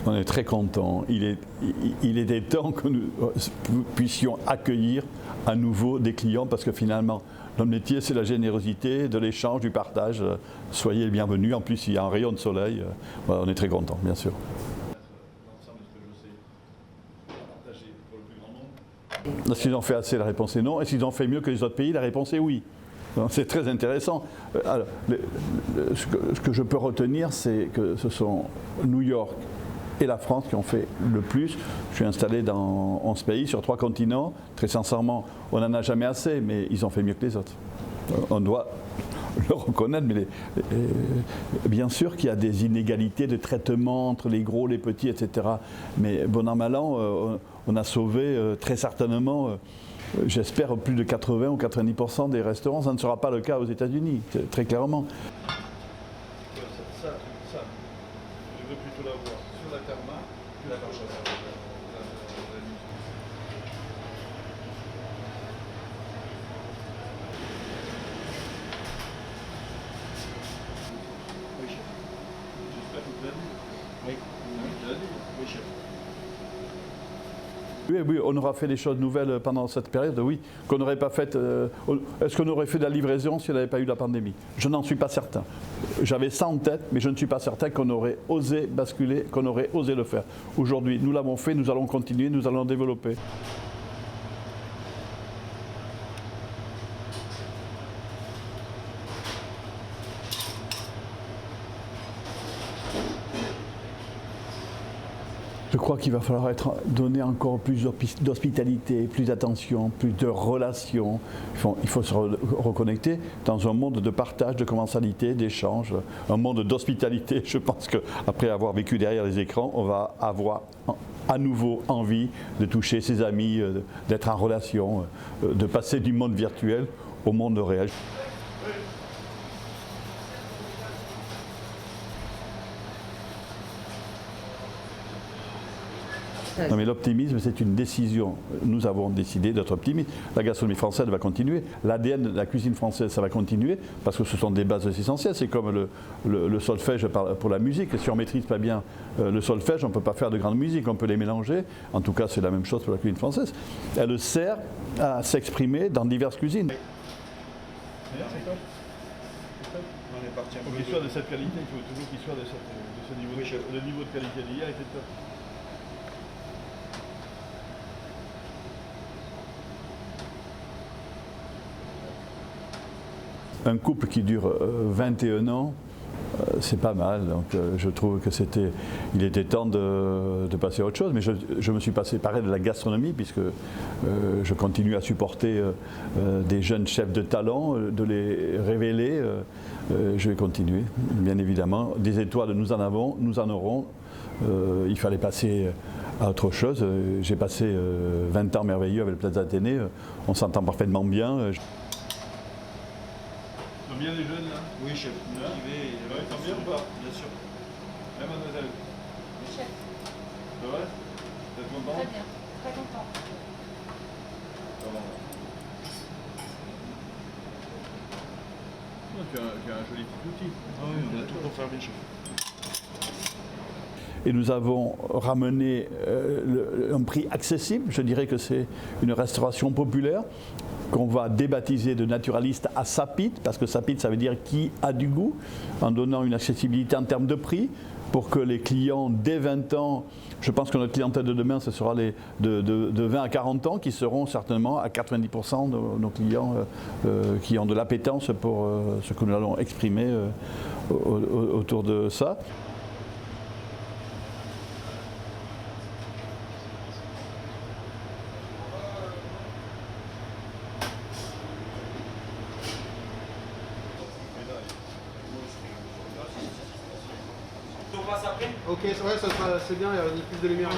On est très contents. Il était temps que nous puissions accueillir à nouveau des clients parce que finalement, notre métier, c'est la générosité, de l'échange, du partage. Soyez les bienvenus. En plus, il y a un rayon de soleil. Voilà, on est très contents, bien sûr. Est-ce qu'ils ont fait assez? La réponse est non. Est-ce qu'ils ont fait mieux que les autres pays? La réponse est oui. C'est très intéressant. Alors, ce que je peux retenir, c'est que ce sont New York et la France qui ont fait le plus. Je suis installé dans 11 pays, sur 3 continents. Très sincèrement, on n'en a jamais assez, mais ils ont fait mieux que les autres. On doit le reconnaître, mais bien sûr qu'il y a des inégalités de traitement entre les gros, les petits, etc. Mais bon an, mal an, on a sauvé très certainement, j'espère, plus de 80 ou 90% des restaurants. Ça ne sera pas le cas aux États-Unis, très clairement. Ça, je veux plutôt la voir sur la terre-mar que la marche à Oui, oui, on aura fait des choses nouvelles pendant cette période, oui, qu'on n'aurait pas faites. Est-ce qu'on aurait fait de la livraison si on n'avait pas eu la pandémie? Je n'en suis pas certain. J'avais ça en tête, mais je ne suis pas certain qu'on aurait osé basculer, qu'on aurait osé le faire. Aujourd'hui, nous l'avons fait, nous allons continuer, nous allons développer. Je crois qu'il va falloir donner encore plus d'hospitalité, plus d'attention, plus de relations. Il faut se reconnecter dans un monde de partage, de commensalité, d'échange, un monde d'hospitalité. Je pense qu'après avoir vécu derrière les écrans, on va avoir à nouveau envie de toucher ses amis, d'être en relation, de passer du monde virtuel au monde réel. Non mais l'optimisme, c'est une décision. Nous avons décidé d'être optimistes. La gastronomie française va continuer. L'ADN de la cuisine française, ça va continuer parce que ce sont des bases essentielles. C'est comme le solfège pour la musique. Si on ne maîtrise pas bien le solfège, on ne peut pas faire de grande musique. On peut les mélanger. En tout cas, c'est la même chose pour la cuisine française. Elle sert à s'exprimer dans diverses cuisines. Pour qu'il soit de cette qualité, il faut toujours qu'il soit de ce niveau. Le niveau de qualité d'hier était top. Un couple qui dure 21 ans, c'est pas mal. Donc je trouve que il était temps de passer à autre chose. Mais je me suis séparé de la gastronomie puisque je continue à supporter des jeunes chefs de talent, de les révéler. Je vais continuer, bien évidemment. Des étoiles, nous en avons, nous en aurons. Il fallait passer à autre chose. J'ai passé 20 ans merveilleux avec le Plaza Athénée. On s'entend parfaitement bien. Bien les jeunes là? Oui, chef. Motivé. Ouais, ils sont bien ou pas? Bien sûr. Bien, mademoiselle? Oui, chef. C'est vrai? Vous êtes content? Très bien, très content. Tu as un joli petit outil. Ah oui, on a tout pour faire bien, chef. Et nous avons ramené un prix accessible. Je dirais que c'est une restauration populaire qu'on va débaptiser de naturaliste à sapite, parce que sapite, ça veut dire qui a du goût, en donnant une accessibilité en termes de prix, pour que les clients dès 20 ans, je pense que notre clientèle de demain, ce sera les de 20 à 40 ans, qui seront certainement à 90% de nos clients qui ont de l'appétence pour ce que nous allons exprimer autour de ça. Ok, ouais, c'est bien, il y a plus de lumière.